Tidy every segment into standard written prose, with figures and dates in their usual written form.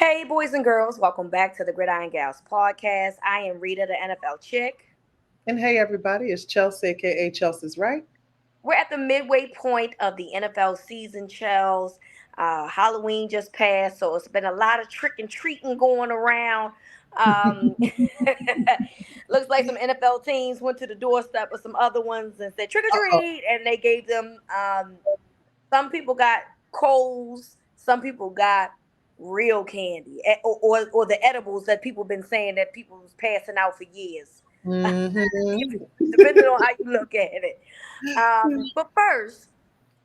Hey, boys and girls, welcome back to the Gridiron Gals podcast. I am Rita, the NFL chick. And hey, everybody, it's Chelsea, aka Chelsea's Right. We're at the midway point of the NFL season, Chels. Halloween just passed, so it's been a lot of trick and treating going around. Um, looks like some NFL teams went to the doorstep of some other ones and said trick or Uh-oh. treat, and they gave them. Some people got coals, some people got real candy, or the edibles that people been saying that people was passing out for years. Mm-hmm. Depending on how you look at it. But first,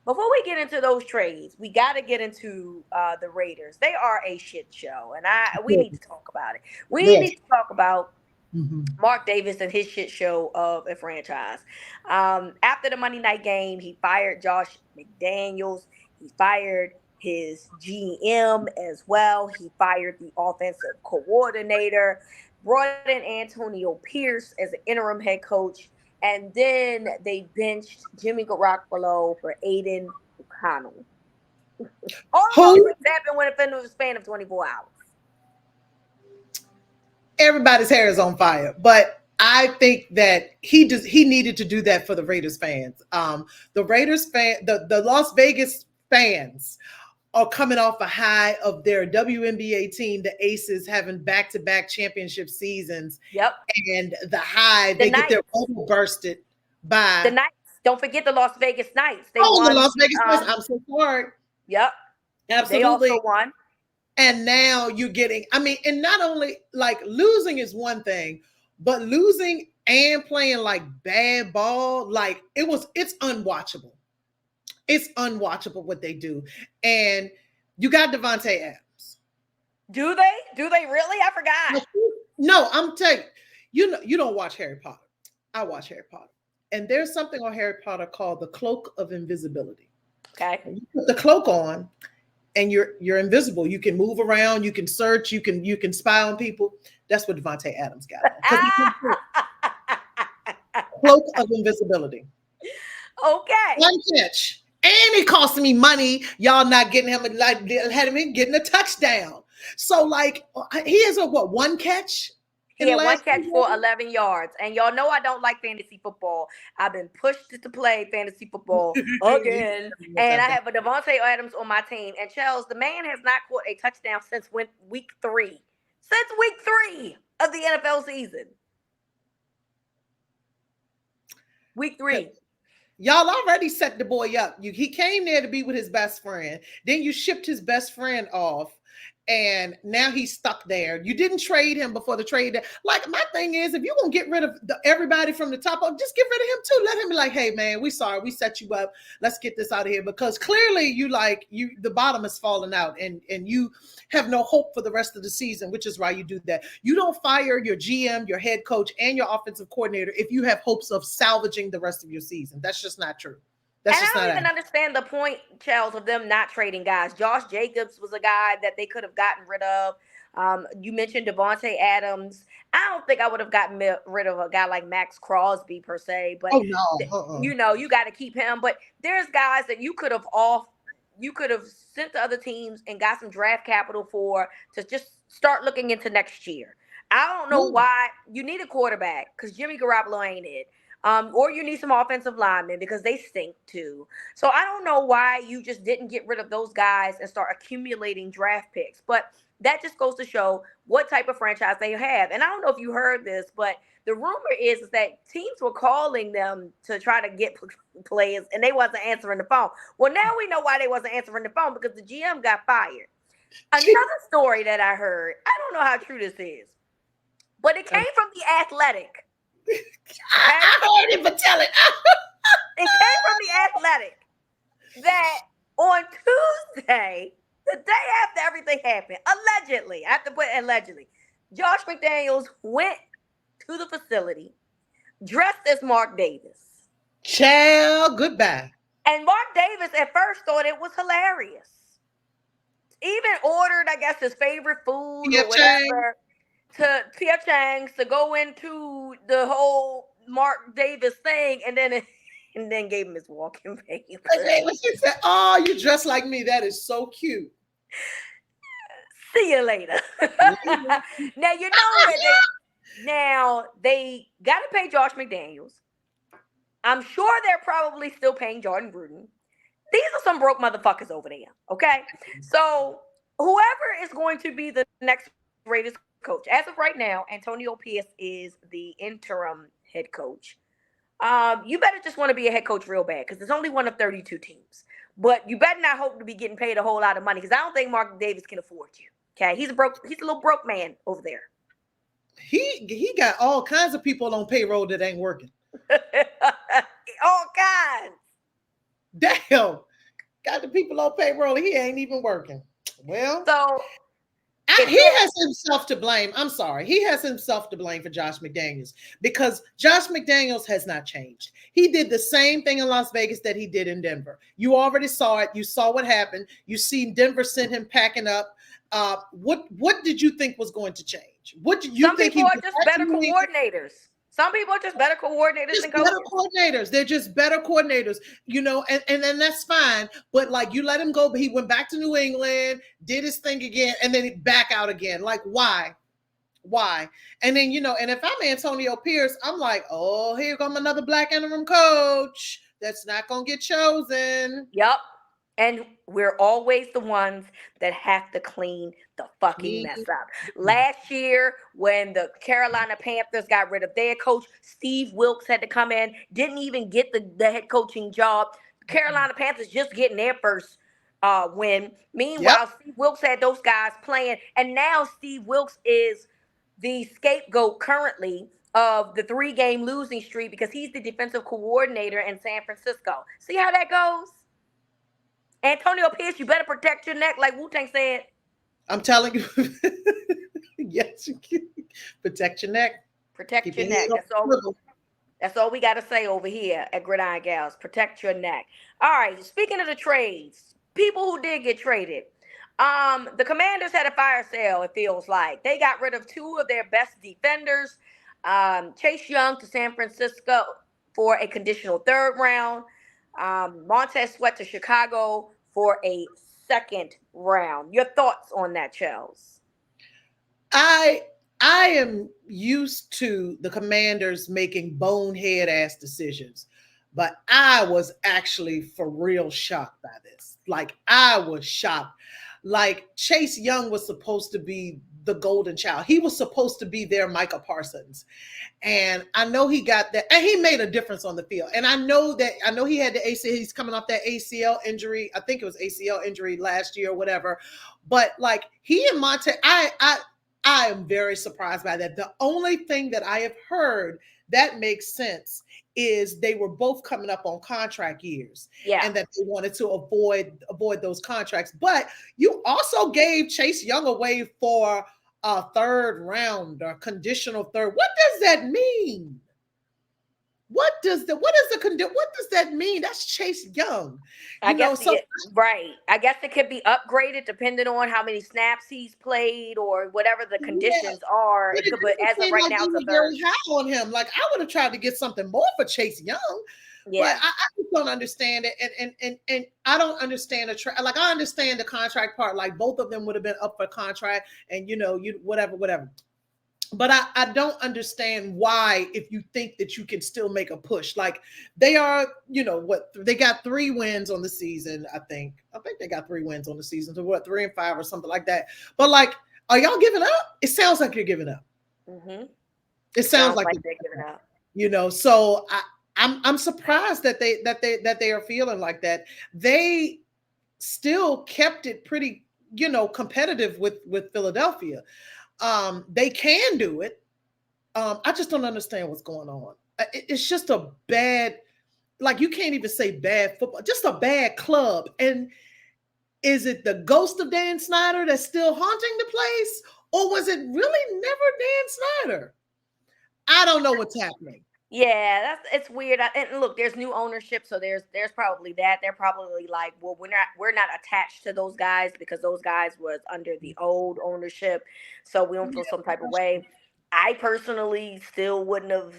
before we get into those trades, we got to get into the Raiders. They are a shit show, and we need to talk about it. We Yes. need to talk about Mm-hmm. Mark Davis and his shit show of a franchise. After the Monday night game, he fired Josh McDaniels. He fired his GM as well. He fired the offensive coordinator, brought in Antonio Pierce as an interim head coach, and then they benched Jimmy Garoppolo for Aiden O'Connell. All of those Who? things happened within the span of 24 hours. Everybody's hair is on fire, but I think that he needed to do that for the Raiders fans. The Raiders the Las Vegas fans are coming off a high of their WNBA team, the Aces, having back-to-back championship seasons, Yep. and the high The they get their Knights. bubble bursted The by Knights. Don't forget the Las Vegas Knights. They the won. Las Vegas Knights. I'm so sorry. Yep. They Absolutely. also won. And now you're getting, I mean, and not only like losing is one thing, but losing and playing like bad ball, like it's unwatchable. It's unwatchable what they do. And you got Devontae Adams. Do they? Do they really? I forgot. No, I'm telling you, you don't watch Harry Potter. I watch Harry Potter. And there's something on Harry Potter called the Cloak of Invisibility. Okay. When you put the cloak on, and you're invisible. You can move around, you can search, you can spy on people. That's what Devontae Adams got on. Because he can cloak of invisibility. Okay. One catch. And it cost me money. Y'all not getting him like had him getting a touchdown. So like he has one catch in He the had one last catch few for games? 11 yards. And y'all know I don't like fantasy football. I've been pushed to play fantasy football again. And I have a Devontae Adams on my team. And Chels, the man has not caught a touchdown since week 3. Since week 3 of the NFL season. Week 3. Y'all already set the boy up. He came there to be with his best friend. Then you shipped his best friend off. And now he's stuck there. You didn't trade him before the trade. Like, my thing is, if you're going to get rid of everybody from the top up, just get rid of him too. Let him be like, hey, man, we sorry. We set you up. Let's get this out of here. Because clearly the bottom is falling out and you have no hope for the rest of the season, which is why you do that. You don't fire your GM, your head coach, and your offensive coordinator if you have hopes of salvaging the rest of your season. That's just not true. And That's I just don't not even understand the point, Chels, of them not trading guys. Josh Jacobs was a guy that they could have gotten rid of. You mentioned Devontae Adams. I don't think I would have gotten rid of a guy like Max Crosby per se, but Oh, no. you got to keep him. But there's guys that you could have sent to other teams and got some draft capital for to just start looking into next year. I don't know why you need a quarterback because Jimmy Garoppolo ain't it. Or you need some offensive linemen because they stink too. So I don't know why you just didn't get rid of those guys and start accumulating draft picks. But that just goes to show what type of franchise they have. And I don't know if you heard this, but the rumor is that teams were calling them to try to get players and they wasn't answering the phone. Well, now we know why they wasn't answering the phone because the GM got fired. Another story that I heard, I don't know how true this is, but it came from The Athletic. I heard it, but tell it. It came from The Athletic that on Tuesday, the day after everything happened, allegedly, I have to put allegedly, Josh McDaniels went to the facility dressed as Mark Davis. Child, goodbye. And Mark Davis at first thought it was hilarious. Even ordered, I guess, his favorite food or whatever to P.F. Chang's to go into the whole Mark Davis thing, and then gave him his walking papers. She said, "Oh, you dress like me. That is so cute." See you later. Now you know that they got to pay Josh McDaniels. I'm sure they're probably still paying Jordan Gruden. These are some broke motherfuckers over there. Okay, so whoever is going to be the next Raiders coach, as of right now, Antonio Pierce is the interim head coach. You better just want to be a head coach real bad because there's only one of 32 teams. But you better not hope to be getting paid a whole lot of money because I don't think Mark Davis can afford you. Okay, he's a little broke man over there. He got all kinds of people on payroll that ain't working. All kinds. Damn, got the people on payroll. He ain't even working. Well, so he has himself to blame. I'm sorry. He has himself to blame for Josh McDaniels because Josh McDaniels has not changed. He did the same thing in Las Vegas that he did in Denver. You already saw it. You saw what happened. You seen Denver send him packing up. What did you think was going to change? What did you Some think? Some people are just better coordinators. Some people are just better coordinators than coaches. Better coordinators. They're just better coordinators, you know, and that's fine. But like you let him go, but he went back to New England, did his thing again, and then he back out again. Like, why? Why? And then, you know, and if I'm Antonio Pierce, I'm like, oh, here comes another black interim coach that's not gonna get chosen. Yep. And we're always the ones that have to clean the fucking mess up. Last year, when the Carolina Panthers got rid of their coach, Steve Wilks had to come in, didn't even get the head coaching job. Carolina Panthers just getting their first win. Meanwhile, Steve Wilks had those guys playing. And now Steve Wilks is the scapegoat currently of the 3-game losing streak because he's the defensive coordinator in San Francisco. See how that goes? Antonio Pierce, you better protect your neck, like Wu-Tang said. I'm telling you. Yes, you can. Protect your neck. Protect your neck. That's all we got to say over here at Gridiron Gals. Protect your neck. All right, speaking of the trades, people who did get traded. The Commanders had a fire sale, it feels like. They got rid of 2 of their best defenders. Chase Young to San Francisco for a conditional 3rd round. Montez Sweat to Chicago for a 2nd round. Your thoughts on that, Chels? I am used to the Commanders making bonehead ass decisions, but I was actually for real shocked by this. Like, I was shocked. Like, Chase Young was supposed to be the golden child. He was supposed to be their Micah Parsons. And I know he got that, and he made a difference on the field. And I know he had the ACL, he's coming off that ACL injury. I think it was ACL injury last year or whatever. But like, he and Monte, I am very surprised by that. The only thing that I have heard that makes sense is they were both coming up on contract years, and that they wanted to avoid those contracts. But you also gave Chase Young away for a 3rd round or conditional 3rd. What does that mean? What does that mean? That's Chase Young. I guess it could be upgraded depending on how many snaps he's played or whatever the conditions are. But as of right now, it's a 3rd. High on him. Like, I would have tried to get something more for Chase Young. Yeah, but I just don't understand it, and I don't understand like, I understand the contract part. Like, both of them would have been up for contract, and whatever. But I don't understand why, if you think that you can still make a push. Like, they are, they got 3 wins on the season. I think they got 3 wins on the season. So 3 and 5 or something like that. But like, are y'all giving up? It sounds like you're giving up. Mm-hmm. It sounds like they're giving up. So I'm surprised that they are feeling like that. They still kept it pretty, competitive with Philadelphia. They can do it. I just don't understand what's going on. It's just a bad, like, you can't even say bad football, just a bad club. And is it the ghost of Dan Snyder that's still haunting the place? Or was it really never Dan Snyder? I don't know what's happening. Yeah, it's weird. And look, there's new ownership, so there's probably that. They're probably like, well, we're not attached to those guys because those guys was under the old ownership, so we don't feel some type of way. I personally still wouldn't have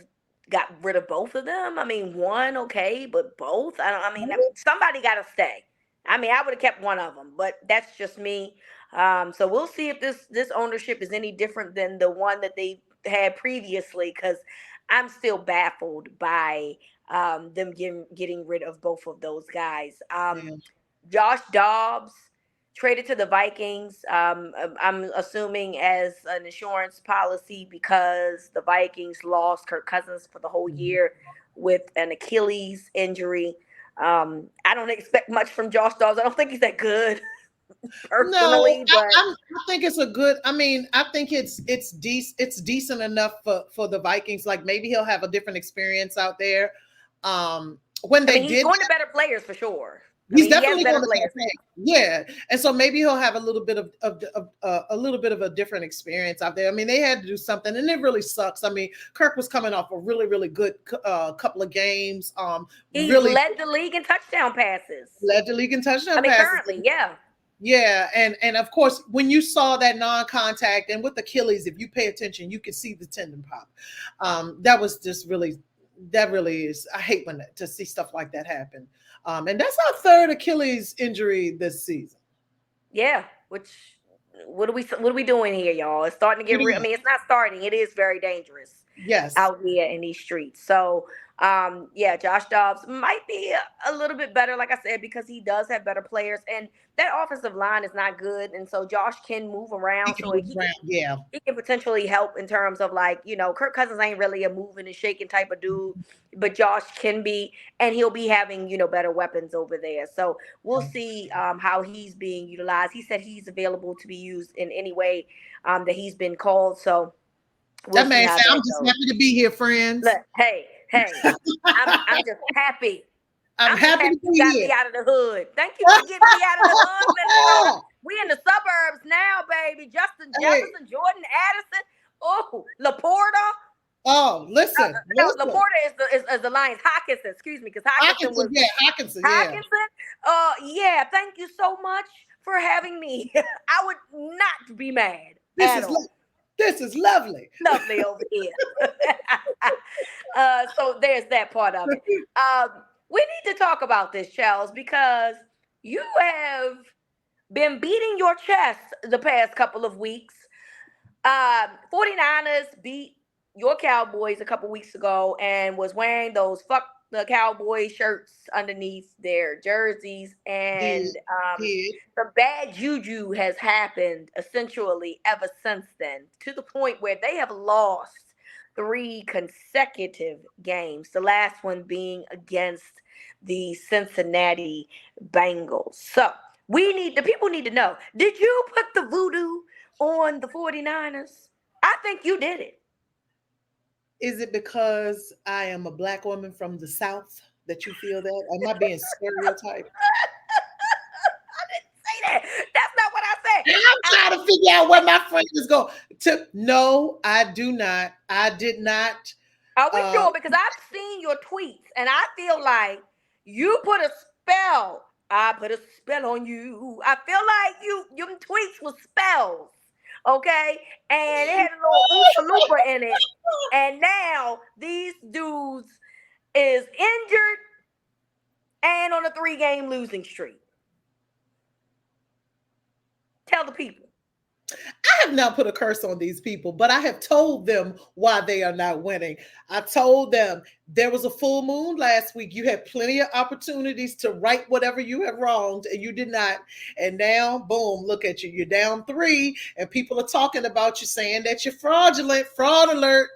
got rid of both of them. I mean, one, okay, but both. Somebody got to stay. I mean, I would have kept one of them, but that's just me. So we'll see if this ownership is any different than the one that they had previously, because I'm still baffled by them getting rid of both of those guys. Yeah. Josh Dobbs traded to the Vikings. I'm assuming as an insurance policy because the Vikings lost Kirk Cousins for the whole Mhm. year with an Achilles injury. I don't expect much from Josh Dobbs. I don't think he's that good No, personally, but I think it's a good. I mean, I think it's decent enough for the Vikings. Like maybe he'll have a different experience out there. When I they mean, he's did, going to better players for sure. I he's mean, he has definitely better going to players. yeah, and so maybe he'll have a little bit of a little bit of a different experience out there. I mean, they had to do something, and it really sucks. I mean, Kirk was coming off a really good couple of games. He Really led the league in touchdown passes. led the league in touchdown I mean, passes. currently, yeah. Yeah, and of course, when you saw that non-contact and with Achilles, if you pay attention, you could see the tendon pop. That was just that really is. I hate to see stuff like that happen. And that's our third Achilles injury this season. Yeah, which what are we doing here, y'all? It's starting to get real. I mean, it's not starting. It is very dangerous. Yes. Out here in these streets. So yeah, Josh Dobbs might be a little bit better, like I said, because he does have better players, and that offensive line is not good, and so Josh can move around. He can potentially help in terms of, like, Kirk Cousins ain't really a moving and shaking type of dude, but Josh can be, and he'll be having better weapons over there. So we'll see how he's being utilized. He said he's available to be used in any way that he's been called. So that man said, "I'm just happy to be here, friends." Look, hey, I'm just happy. I'm happy to be you got here. me out of the hood. Thank you for getting me out of the hood. We in the suburbs now, baby. Justin Jefferson, Jordan Addison, Laporta. Oh, listen. Laporta is the Lions. Hockenson, excuse me, because Hockenson. Hockenson. Yeah, thank you so much for having me. I would not be mad. This is lovely. Lovely over here. So there's that part of it. We need to talk about this, Charles, because you have been beating your chest the past couple of weeks. 49ers beat your Cowboys a couple weeks ago and was wearing those fuck the Cowboy shirts underneath their jerseys, and the bad juju has happened essentially ever since then, to the point where they have lost 3 consecutive games, the last one being against the Cincinnati Bengals. So the people need to know, did you put the voodoo on the 49ers? I think you did it. Is it because I am a Black woman from the South that you feel that? Am I being stereotyped? I didn't say that. That's not what I said. I'm trying to figure out where my friend is going. No, I do not. I did not. Are we sure? Because I've seen your tweets, and I feel like you put a spell. I put a spell on you. I feel like your tweets were spells. Okay, and it had a little Oompa Loompa in it, and now these dudes is injured and on a 3-game losing streak. Tell the people. I have not put a curse on these people, but I have told them why they are not winning. I told them there was a full moon last week. You had plenty of opportunities to right whatever you had wronged, and you did not. And now, boom, look at you. You're down 3, and people are talking about you, saying that you're fraudulent. Fraud alert.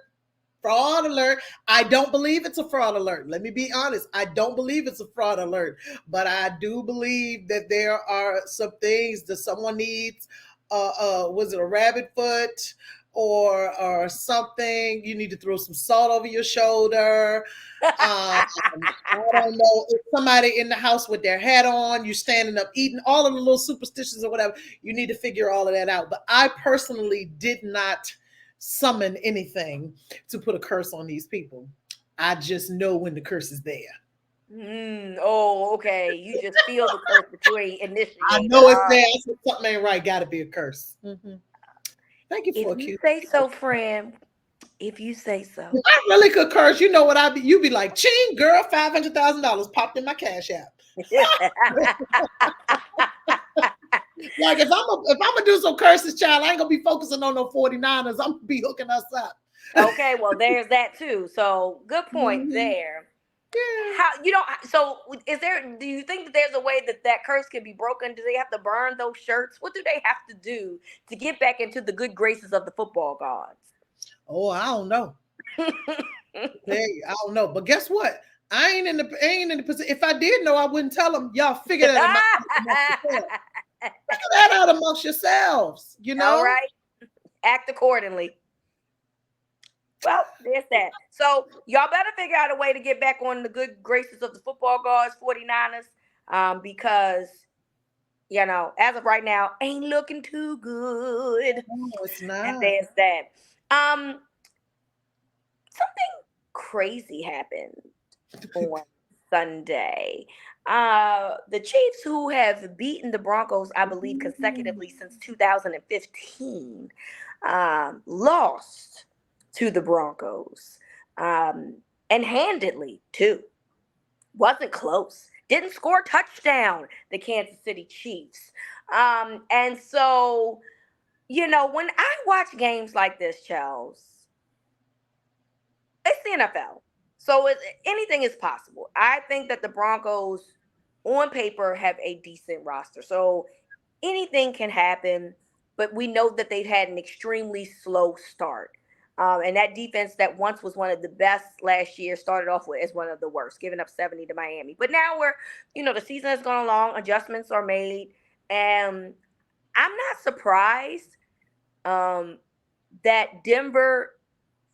Fraud alert. I don't believe it's a fraud alert. Let me be honest. I don't believe it's a fraud alert, but I do believe that there are some things that someone needs. Was it a rabbit foot or something? You need to throw some salt over your shoulder. I don't know. If somebody in the house with their hat on, you standing up eating, all of the little superstitions or whatever, you need to figure all of that out. But I personally did not summon anything to put a curse on these people. I just know when the curse is there. Oh, okay. You just feel the curse, but you ain't initiated. I know it's there. So something ain't right. Got to be a curse. Mm-hmm. Thank you for if you say so, friend. If you say so. I really could curse. You know what I be? You be like, ching, girl, $500,000 popped in my Cash App. Like if I'm gonna do some curses, child, I ain't gonna be focusing on no 49ers. I'm gonna be hooking us up. Okay, well, there's that too. So good point Mhm. there. Yeah. How so is there, do you think that there's a way that that curse can be broken? Do they have to burn those shirts? What do they have to do to get back into the good graces of the football gods? Oh, I don't know. Hey, I don't know. But guess what? I ain't in the position. If I did know, I wouldn't tell them. Y'all figure that amongst yourselves. Figure that out amongst yourselves. You All know. right, act accordingly. Well, there's that. So y'all better figure out a way to get back on the good graces of the football gods, 49ers, because as of right now, ain't looking too good. No, it's And not. there's that. Um, Something crazy happened on Sunday. The Chiefs, who have beaten the Broncos, I believe, consecutively since 2015, lost to the Broncos, and handedly too. Wasn't close. Didn't score a touchdown. The Kansas City Chiefs. And so when I watch games like this, Charles, it's the NFL. So anything is possible. I think that the Broncos, on paper, have a decent roster. So anything can happen, but we know that they've had an extremely slow start. And that defense that once was one of the best last year started off with as one of the worst, giving up 70 to Miami. But now the season has gone along, adjustments are made, and I'm not surprised that Denver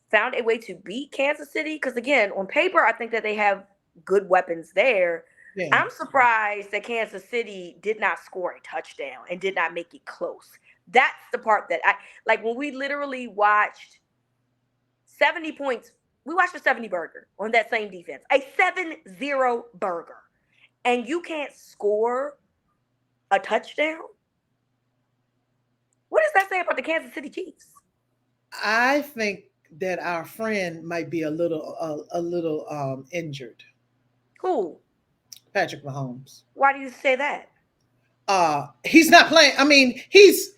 found a way to beat Kansas City. Because again, on paper, I think that they have good weapons there. Yeah. I'm surprised that Kansas City did not score a touchdown and did not make it close. That's the part that I like when we literally watched 70 points. We watched a 70 burger on that same defense, a 7-0 burger, and you can't score a touchdown. What does that say about the Kansas City Chiefs? I think that our friend might be a little injured. Who? Patrick Mahomes. Why do you say that? He's not playing. I mean, he's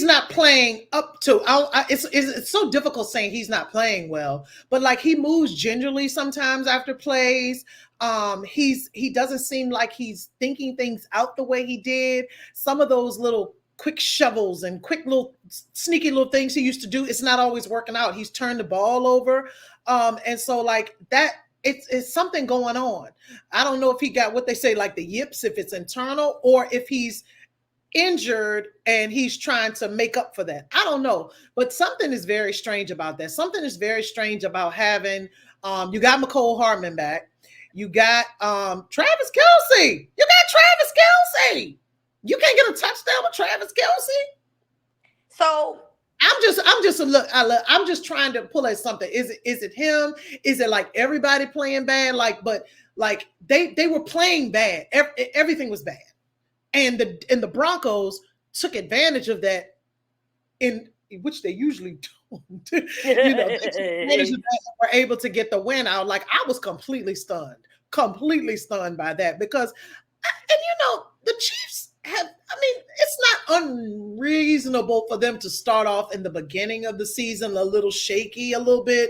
not playing up to. It's so difficult saying he's not playing well, but like he moves gingerly sometimes after plays. He doesn't seem like he's thinking things out the way he did. Some of those little quick shovels and quick little sneaky little things he used to do, it's not always working out. He's turned the ball over, and so like that. It's something going on. I don't know if he got what they say, like the yips, if it's internal, or if he's injured and he's trying to make up for that. I don't know, but something is very strange about that. Something is very strange about having you got McCole Hardman back. You got Travis Kelce. You got Travis Kelce. You can't get a touchdown with Travis Kelce. So I'm just trying to pull at something. Is it him? Is it like everybody playing bad? But they were playing bad. Everything was bad. And the Broncos took advantage of that, in which they usually don't. They took advantage of that and were able to get the win out. Like I was completely stunned by that because, and the Chiefs have. I mean, it's not unreasonable for them to start off in the beginning of the season a little shaky, a little bit,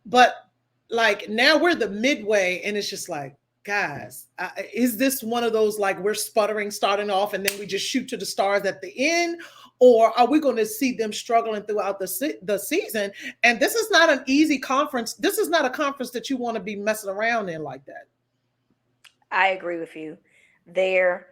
but like now we're the midway, and it's just like, guys, is this one of those like we're sputtering starting off and then we just shoot to the stars at the end, or are we going to see them struggling throughout the season? And this is not an easy conference. This is not a conference that you want to be messing around in like that. I agree with you there.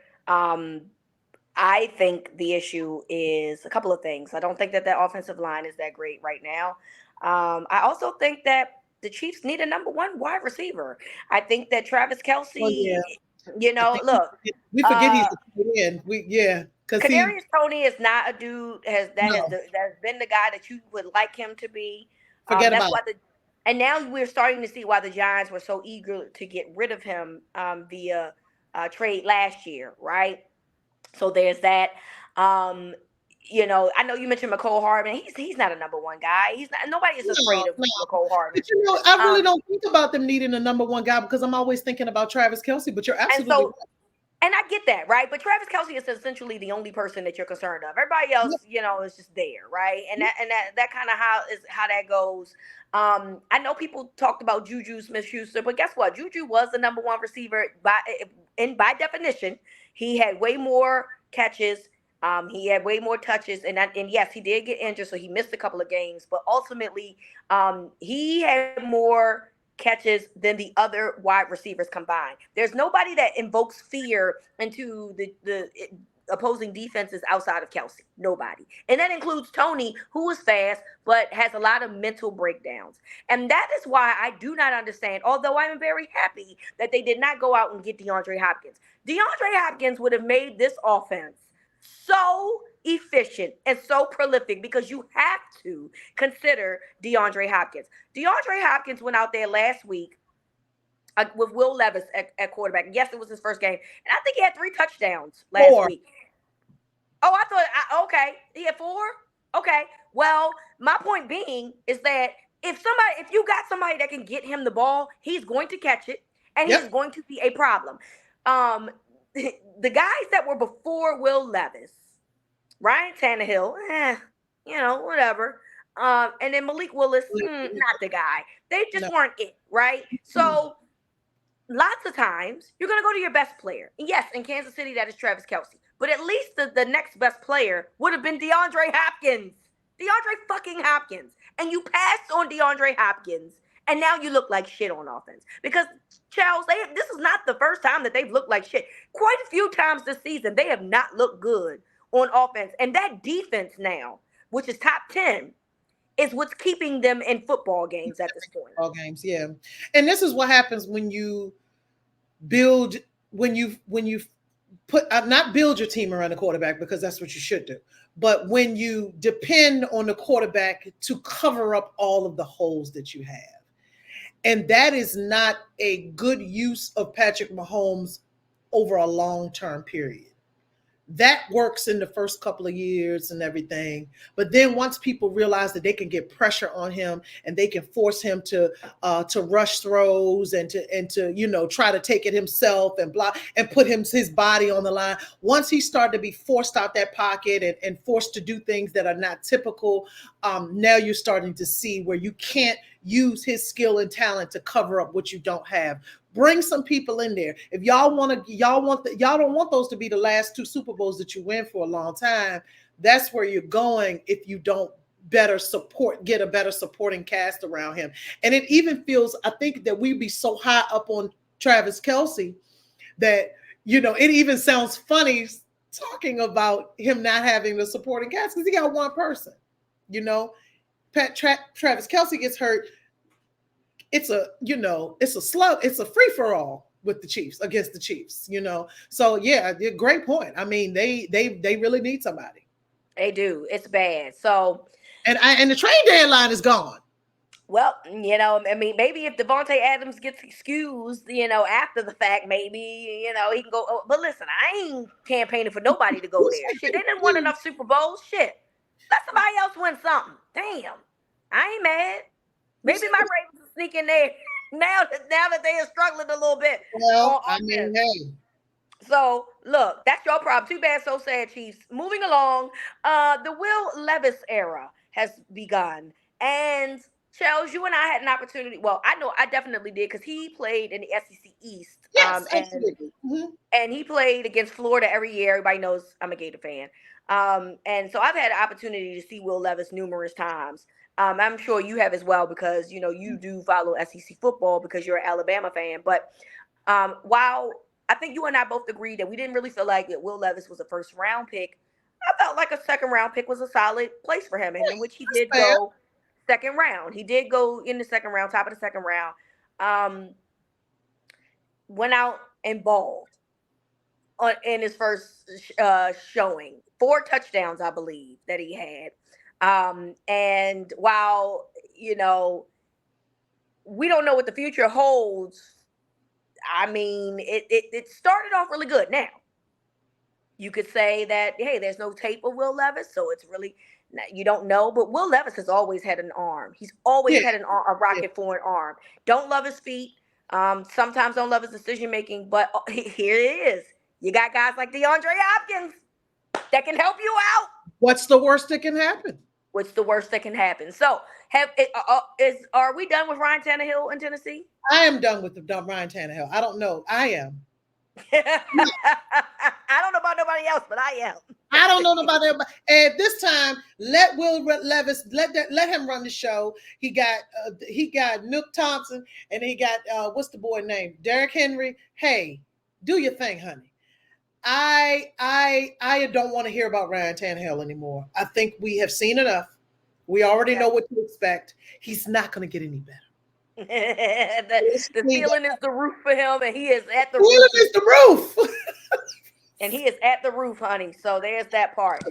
I think the issue is a couple of things. I don't think that offensive line is that great right now. I also think that the Chiefs need a number one wide receiver. I think that Travis Kelce, look, we forget he's the because Kadarius Toney is not a dude that's been the guy that you would like him to be. Forget about it. And now we're starting to see why the Giants were so eager to get rid of him via trade last year, right? So there's that. You know, I know you mentioned McCole Hardman. He's not a number one guy. He's not. Nobody is afraid No, of no. McCole Hardman. But you know, I really Um, don't think about them needing a number one guy because I'm always thinking about Travis Kelce. But you're and absolutely so and I get that, right? But Travis Kelce is essentially the only person that you're concerned of. Everybody else, right. you know, is just there, right? And that kind of how that goes. I know people talked about Juju Smith-Schuster, but guess what? Juju was the number one receiver by definition. He had way more catches. He had way more touches, and yes, he did get injured, so he missed a couple of games. But ultimately, he had more catches than the other wide receivers combined. There's nobody that invokes fear into the opposing defenses outside of Kelce. Nobody. And that includes Tony, who is fast, but has a lot of mental breakdowns. And that is why I do not understand, although I'm very happy that they did not go out and get DeAndre Hopkins. DeAndre Hopkins would have made this offense so efficient and so prolific because you have to consider DeAndre Hopkins. DeAndre Hopkins went out there last week with Will Levis at quarterback. Yes, it was his first game. And I think he had 3 touchdowns last week. Oh, I thought, okay, he had 4? Okay. Well, my point being is that if you got somebody that can get him the ball, he's going to catch it and he's going to be a problem. The guys that were before Will Levis, Ryan Tannehill, you know, whatever. And then Malik Willis, not the guy. They just weren't it, right? So lots of times you're going to go to your best player. And yes, in Kansas City, that is Travis Kelce. But at least the next best player would have been DeAndre Hopkins. DeAndre fucking Hopkins. And you passed on DeAndre Hopkins. And now you look like shit on offense. Because, Charles, this is not the first time that they've looked like shit. Quite a few times this season, they have not looked good on offense. And that defense now, which is top 10, is what's keeping them in football games at this point. Football games, yeah. And this is what happens when you build, when you put, not build your team around the quarterback, because that's what you should do. But when you depend on the quarterback to cover up all of the holes that you have. And that is not a good use of Patrick Mahomes over a long-term period. That works in the first couple of years and everything. But then once people realize that they can get pressure on him and they can force him to rush throws and to you know, try to take it himself and block and put his body on the line. Once he started to be forced out that pocket and forced to do things that are not typical, now you're starting to see where you can't use his skill and talent to cover up what you don't have. Bring some people in there. If y'all don't want those to be the last 2 Super Bowls that you win for a long time. That's where you're going if you don't get a better supporting cast around him. And it even feels, I think, that we'd be so high up on Travis Kelce that, you know, it even sounds funny talking about him not having the supporting cast because he got one person. You know, Travis Kelce gets hurt. It's a slug. It's a free for all with the Chiefs against the Chiefs, you know. So yeah, great point. I mean, they really need somebody. They do. It's bad. So and the trade deadline is gone. Well, you know, I mean, maybe if Devontae Adams gets excused, you know, after the fact, maybe, you know, he can go. Oh, but listen, I ain't campaigning for nobody to go there. Shit, they didn't win enough Super Bowls. Shit, let somebody else win something. Damn, I ain't mad. Maybe my Ravens will sneak in there now that they are struggling a little bit. Well, I mean, hey. So look, that's your problem. Too bad, so sad, Chiefs. Moving along, the Will Levis era has begun, and Charles, you and I had an opportunity. Well, I know I definitely did because he played in the SEC East. Yes, absolutely. And he played against Florida every year. Everybody knows I'm a Gator fan. And so I've had an opportunity to see Will Levis numerous times. I'm sure you have as well because, you know, you do follow SEC football because you're an Alabama fan. But while I think you and I both agreed that we didn't really feel like that Will Levis was a first round pick, I felt like a second round pick was a solid place for him, and in which he did go second round. He did go in the second round, top of the second round. Went out and balled in his first showing. 4 touchdowns, I believe, that he had. And while, you know, we don't know what the future holds, I mean, it started off really good. Now, You could say that, hey, there's no tape of Will Levis, so it's really you don't know. But Will Levis has always had an arm. He's always Yeah, had a yeah. rocket for an arm. Don't love his feet. Sometimes don't love his decision making. But here it is. You got guys like DeAndre Hopkins that can help you out. What's the worst that can happen? What's the worst that can happen? So, are we done with Ryan Tannehill in Tennessee? I am done with the dumb Ryan Tannehill. I don't know. I am. I don't know about nobody else, but I am. I don't know about that. At this time, let Will Levis let him run the show. He got Nook Thompson, and he got what's the boy name? Derrick Henry. Hey, do your thing, honey. I don't want to hear about Ryan Tannehill anymore. I think we have seen enough. We already know what to expect. He's not going to get any better. the ceiling is the roof for him, and he is at the roof. Ceiling is the roof. And he is at the roof, honey. So there's that part.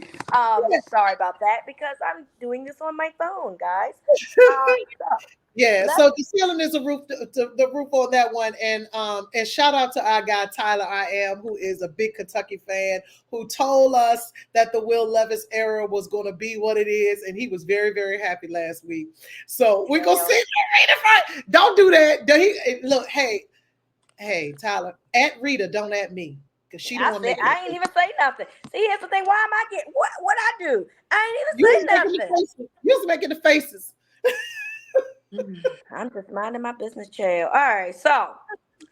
Sorry about that because I'm doing this on my phone, guys. So the ceiling is the roof, the roof on that one. And shout out to our guy Tyler I Am, who is a big Kentucky fan, who told us that the Will Levis era was going to be what it is, and he was very, very happy last week. So we're gonna see. Don't do that. Look, hey, Tyler, at Rita, don't at me. She don't I ain't even say nothing. See, here's the thing. Why am I getting what I do? I ain't even say nothing. You was making the faces. I'm just minding my business, child. All right, so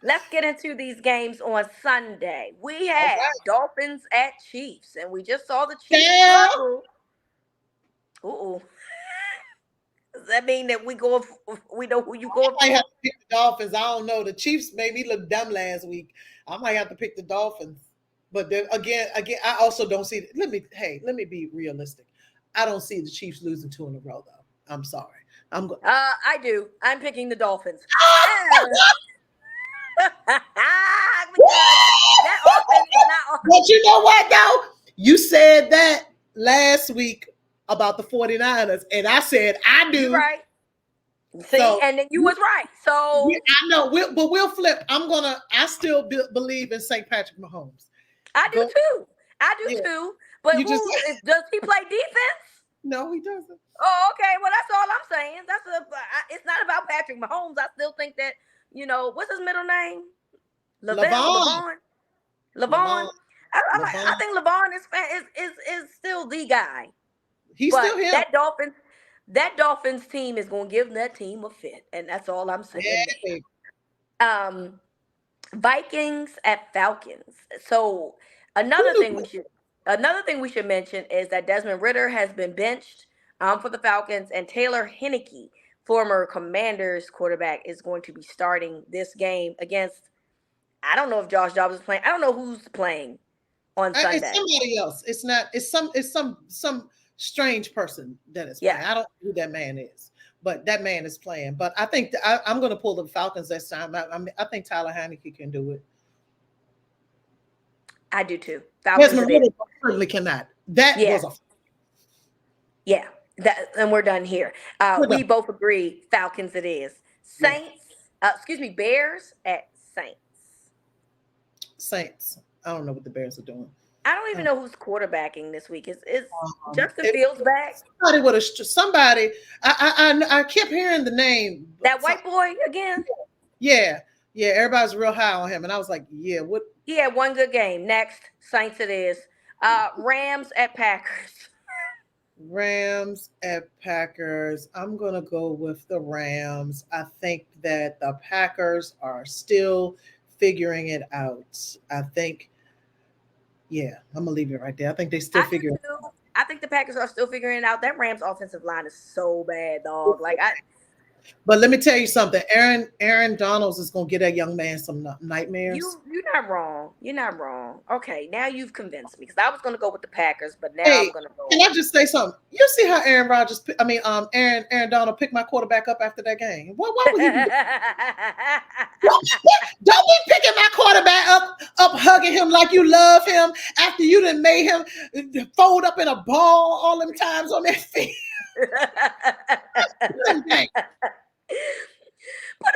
let's get into these games on Sunday. We had Dolphins at Chiefs, and we just saw the Chiefs struggle. Does that mean that we know who you go for? I might have to pick the Dolphins. I don't know. The Chiefs made me look dumb last week. I might have to pick the Dolphins. But then again, I also don't see. Let me be realistic. I don't see the Chiefs losing 2 in a row, though. I'm sorry. I do. I'm picking the Dolphins. That offense is not. But you know what, though? You said that last week about the 49ers, and I said I do. You're right. See, and then you was right. So I know, but we'll flip. I still believe in St. Patrick Mahomes. I do too. Too. But does he play defense? No, he doesn't. Oh, okay. Well, that's all I'm saying. It's not about Patrick Mahomes. I still think that, what's his middle name? Levon. I think Levon is still the guy. He's still him. That Dolphins team is going to give that team a fit, and that's all I'm saying. Yeah. Vikings at Falcons. So another thing we should mention is that Desmond Ridder has been benched for the Falcons, and Taylor Heinicke, former Commanders quarterback, is going to be starting this game against. I don't know if Josh Dobbs is playing. I don't know who's playing on Sunday. It's somebody else. It's not. It's some strange person that is playing. I don't know who that man is, but that man is playing. But I think I'm going to pull the Falcons this time. I think Tyler Heinicke can do it. I do too. Falcons certainly cannot. That was a. Yeah. And we're done here. We both agree Falcons it is. Bears at Saints. Saints. I don't know what the Bears are doing. I don't even know who's quarterbacking this week. Is Justin Fields back? Somebody. I kept hearing the name. That white boy again? Yeah. Everybody's real high on him, and I was like, yeah. What? He had one good game. Next, Saints it is. Rams at Packers. Rams at Packers. I'm going to go with the Rams. I think that the Packers are still figuring it out. I think, I'm going to leave it right there. I think they still figure it out. I think the Packers are still figuring it out. That Rams offensive line is so bad, dog. But let me tell you something. Aaron Donalds is going to get that young man some nightmares. You're not wrong. You're not wrong. Okay, now you've convinced me because I was going to go with the Packers, but now I'm going to go. Can I just say something? You see how Aaron Donald picked my quarterback up after that game. What would he do? Don't be picking my quarterback up, hugging him like you love him after you done made him fold up in a ball all them times on that field. Put him down. Put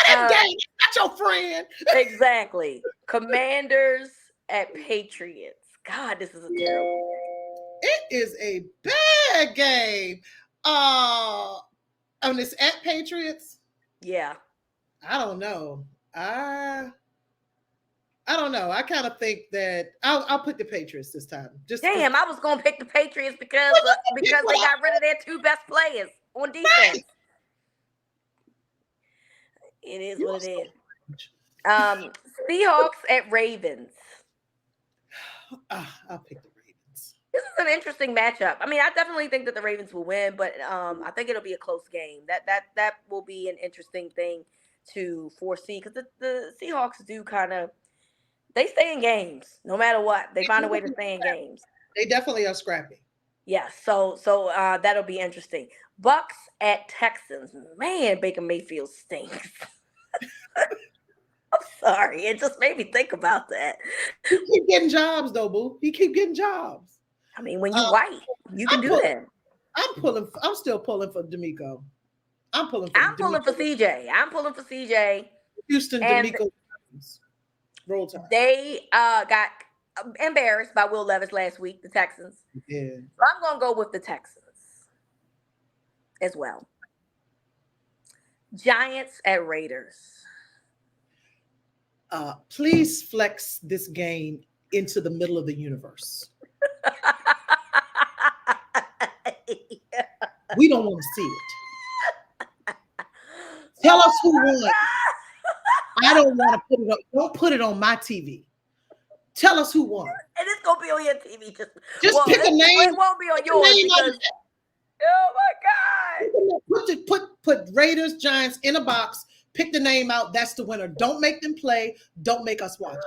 him down. Not your friend. Exactly. Commanders at Patriots. God, this is a terrible game. It is a bad game. It's at Patriots. Yeah. I don't know. I don't know. I kind of think that I'll pick the Patriots this time. Damn, I was gonna pick the Patriots because they got rid of their two best players on defense. Right. It is what it is. Seahawks at Ravens. I'll pick the Ravens. This is an interesting matchup. I mean, I definitely think that the Ravens will win, but I think it'll be a close game. That will be an interesting thing to foresee because the Seahawks do kind of they stay in games no matter what. They find a way to stay in games. They definitely are scrappy. Yes, so that'll be interesting. Bucks at Texans. Man, Baker Mayfield stinks. I'm sorry. It just made me think about that. He keep getting jobs though, boo. He keep getting jobs. I mean, when you white, you can do that. I'm still pulling for D'Amico. I'm pulling for CJ. I'm pulling for CJ. Houston D'Amico. Roll Tide. They got embarrassed by Will Levis last week, the Texans. Yeah. So I'm going to go with the Texans as well. Giants at Raiders. Please flex this game into the middle of the universe. We don't want to see it. Tell us who won. I don't want to put it up. Don't put it on my TV. Tell us who won. And it's gonna be on your TV. Just pick a name. It won't be on yours because. Oh my God! Put Raiders, Giants in a box. Pick the name out. That's the winner. Don't make them play. Don't make us watch it.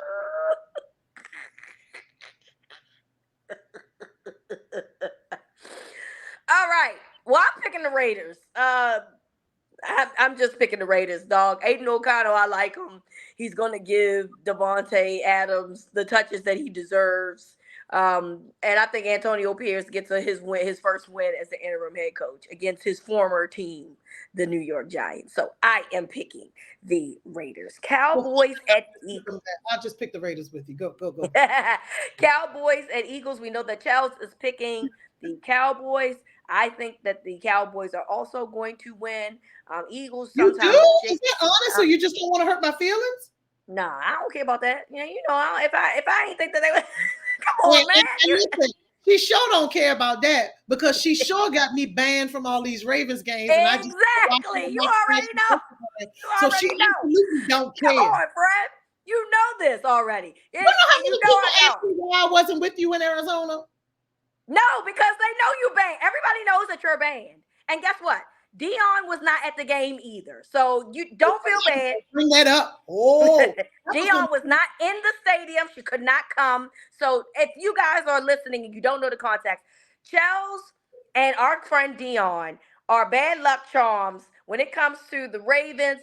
All right. Well, I'm picking the Raiders. I'm just picking the Raiders, dog. Aiden O'Connell, I like him. He's going to give Devontae Adams the touches that he deserves. And I think Antonio Pierce gets his first win as the interim head coach against his former team, the New York Giants. So I am picking the Raiders. Cowboys at Eagles. I'll just pick the Raiders with you. Go. Cowboys at Eagles. We know that Charles is picking the Cowboys. I think that the Cowboys are also going to win. Eagles sometimes. You do? Is that honest? So you just don't want to hurt my feelings? Nah, I don't care about that. You know, if I ain't think that they would come on, man. And listen, she sure don't care about that because she sure got me banned from all these Ravens games. Exactly. You already know. So she absolutely don't care. Come on, Fred. You know this already. You know how many people asked me why I wasn't with you in Arizona? No, because they know you banned. Everybody knows that you're banned. And guess what? Dion was not at the game either. So you don't feel bad. Bring that up. Oh. Dion was not in the stadium. She could not come. So if you guys are listening and you don't know the context, Chels and our friend Dion are bad luck charms when it comes to the Ravens,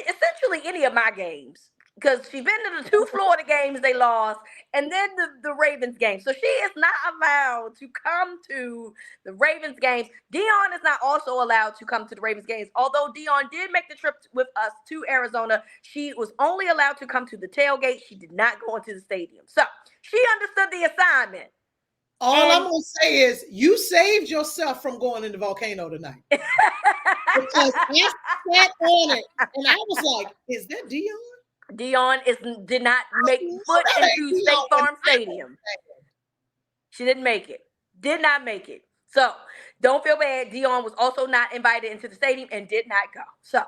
essentially any of my games. Because she's been to the 2 Florida games they lost, and then the Ravens game. So she is not allowed to come to the Ravens games. Dion is not also allowed to come to the Ravens games. Although Dion did make the trip with us to Arizona, she was only allowed to come to the tailgate. She did not go into the stadium. So she understood the assignment. All I'm going to say is you saved yourself from going in the volcano tonight. Because I sat on it, and I was like, is that Dion? Dion did not make foot into State Farm Stadium. She didn't make it. Did not make it. So don't feel bad. Dion was also not invited into the stadium and did not go. So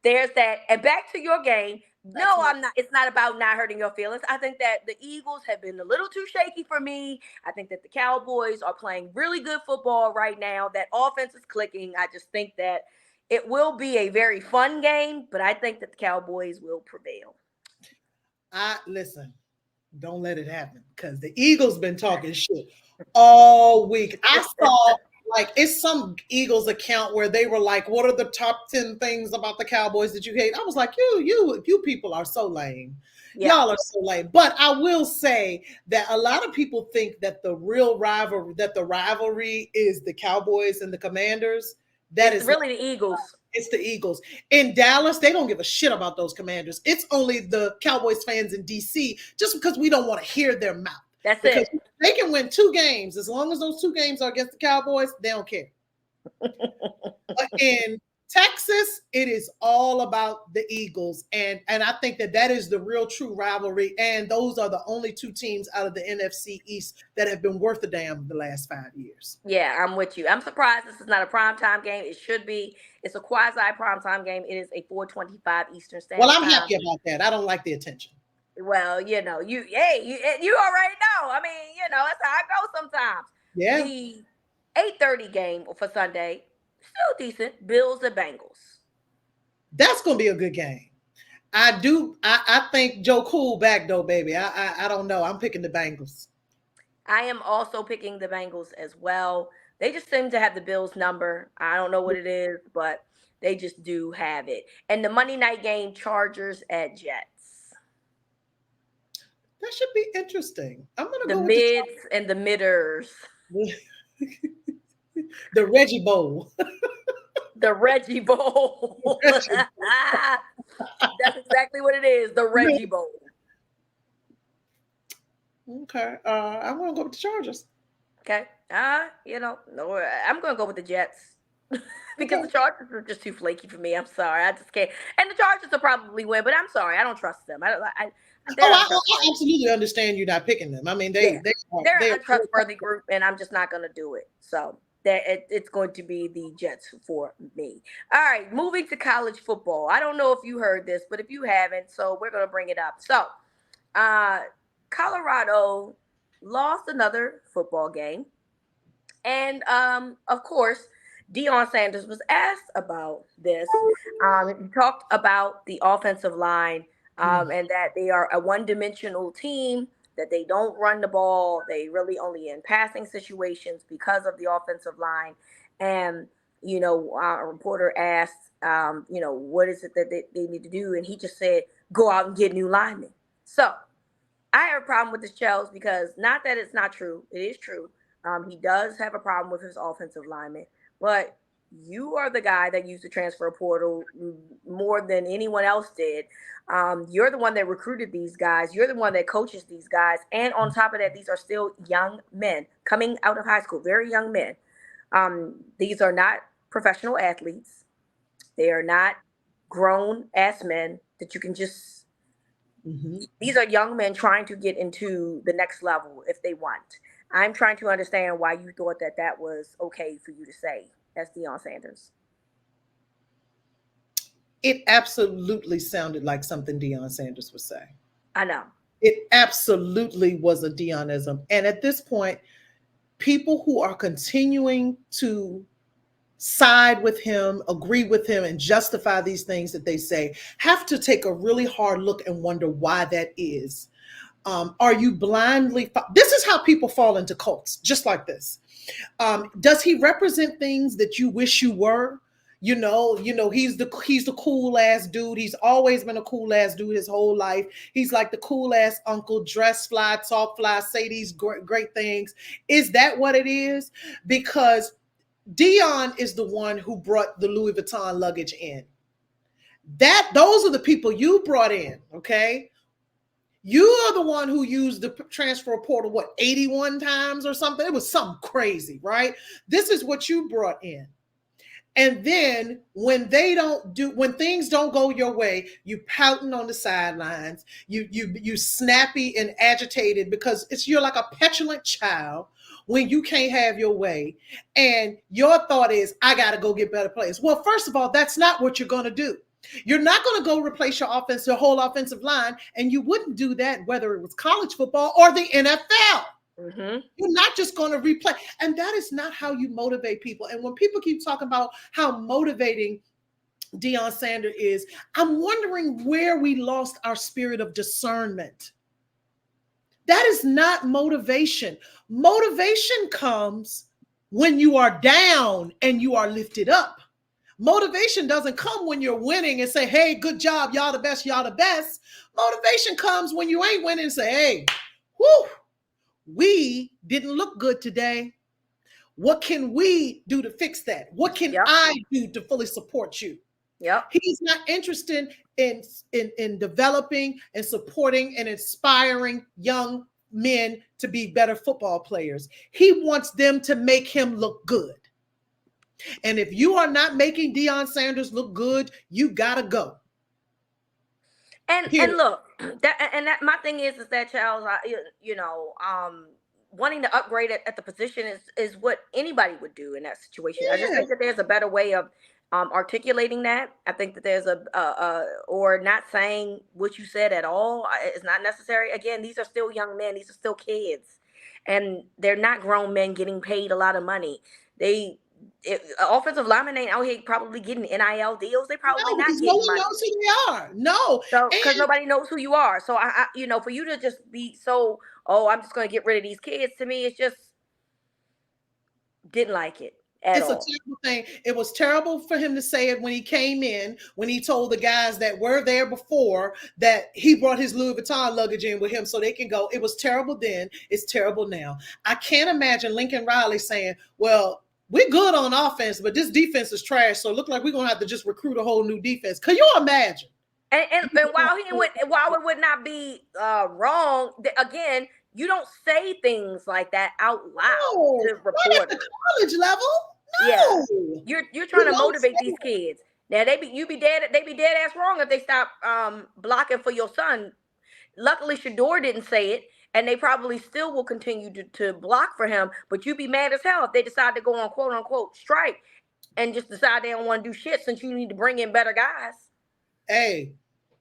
there's that. And back to your game. No, I'm not. It's not about not hurting your feelings. I think that the Eagles have been a little too shaky for me. I think that the Cowboys are playing really good football right now. That offense is clicking. I just think that it will be a very fun game, but I think that the Cowboys will prevail. Listen, don't let it happen because the Eagles been talking shit all week. I saw it's some Eagles account where they were like, what are the top 10 things about the Cowboys that you hate? I was like, you people are so lame. Yeah. Y'all are so lame. But I will say that a lot of people think that the real rivalry is the Cowboys and the Commanders. That It's is really the Eagles. It's the Eagles. In Dallas, they don't give a shit about those Commanders. It's only the Cowboys fans in DC, just because we don't want to hear their mouth. That's because it. They can win 2 games. As long as those 2 games are against the Cowboys, they don't care. But in Texas, it is all about the Eagles. And I think that is the real true rivalry. And those are the only 2 teams out of the NFC East that have been worth a damn the last 5 years. Yeah, I'm with you. I'm surprised this is not a primetime game. It should be. It's a quasi primetime game. It is a 4:25 Eastern Standard Well, I'm Time. happy about that. I don't like the attention. Well, you already know. I mean, that's how I go sometimes. Yeah. The 8:30 game for Sunday, still decent. Bills and Bengals. That's gonna be a good game. I think Joe Cool back though, baby. I don't know. I'm picking the Bengals. I am also picking the Bengals as well. They just seem to have the Bills number. I don't know what it is, but they just do have it. And the Monday night game, Chargers at Jets. That should be interesting. I'm gonna the go mids and the midders. The Reggie Bowl. The Reggie Bowl. That's exactly what it is. The Reggie Bowl. Okay. I'm gonna go with the Chargers. Okay. No, I'm gonna go with the Jets. Because the Chargers are just too flaky for me. I'm sorry. I just can't. And the Chargers will probably win, but I'm sorry. I don't trust them. I absolutely understand you not picking them. I mean, they're a trustworthy group, and I'm just not going to do it. So it's going to be the Jets for me. All right, moving to college football. I don't know if you heard this, but if you haven't, so we're going to bring it up. So, Colorado lost another football game, and of course, Deion Sanders was asked about this. He talked about the offensive line. And that they are a one-dimensional team, that they don't run the ball. They really only in passing situations because of the offensive line. And, a reporter asked, what is it that they need to do? And he just said, go out and get new linemen. So I have a problem with this, Chels, because not that it's not true. It is true. He does have a problem with his offensive lineman, but you are the guy that used the transfer portal more than anyone else did. You're the one that recruited these guys. You're the one that coaches these guys. And on top of that, these are still young men coming out of high school, very young men. These are not professional athletes. They are not grown-ass men that you can just These are young men trying to get into the next level if they want. I'm trying to understand why you thought that was okay for you to say as Deion Sanders. It absolutely sounded like something Deion Sanders would say. I know. It absolutely was a Deionism. And at this point, people who are continuing to side with him, agree with him, and justify these things that they say have to take a really hard look and wonder why that is. Are you blindly? This is how people fall into cults, just like this. Does he represent things that you wish you were? He's the cool ass dude. He's always been a cool ass dude his whole life. He's like the cool ass uncle, dress fly, talk fly, say these great things. Is that what it is? Because Deion is the one who brought the Louis Vuitton luggage in. Those are the people you brought in, okay? You are the one who used the transfer portal, 81 times or something? It was something crazy, right? This is what you brought in. And then when things don't go your way, you pouting on the sidelines, you snappy and agitated because you're like a petulant child when you can't have your way. And your thought is, I got to go get better players. Well, first of all, that's not what you're going to do. You're not going to go replace your whole offensive line. And you wouldn't do that whether it was college football or the NFL. Mm-hmm. You're not just going to replay. And that is not how you motivate people. And when people keep talking about how motivating Deion Sanders is, I'm wondering where we lost our spirit of discernment. That is not motivation. Motivation comes when you are down and you are lifted up. Motivation doesn't come when you're winning and say, hey, good job, y'all the best, y'all the best. Motivation comes when you ain't winning and say, hey, whoo, we didn't look good today. What can we do to fix that? What can Yep. I do to fully support you? Yep. He's not interested in developing and supporting and inspiring young men to be better football players. He wants them to make him look good. And if you are not making Deion Sanders look good, you gotta go. And look, that my thing is that Charles, wanting to upgrade at the position is what anybody would do in that situation. I just think that there's a better way of articulating that. I think that there's or not saying what you said at all is not necessary. Again, these are still young men. These are still kids, and they're not grown men getting paid a lot of money. Offensive linemen ain't out here probably getting NIL deals. They probably not getting money. No one knows who they are. No, so because nobody knows who you are. So I, for you to just be so, I'm just going to get rid of these kids. To me, it's just didn't like it. It's a terrible thing. It was terrible for him to say it when he came in, when he told the guys that were there before that he brought his Louis Vuitton luggage in with him so they can go. It was terrible then. It's terrible now. I can't imagine Lincoln Riley saying, well, we're good on offense, but this defense is trash. So it looked like we're going to have to just recruit a whole new defense. Can you imagine? And while it would not be wrong, again, you don't say things like that out loud to reporters. Not at the college level. No. Yeah. You're trying to motivate these kids. Now they be dead ass wrong if they stop blocking for your son. Luckily Shedeur didn't say it, and they probably still will continue to block for him, but you'd be mad as hell if they decide to go on quote unquote strike and just decide they don't want to do shit since you need to bring in better guys. Hey,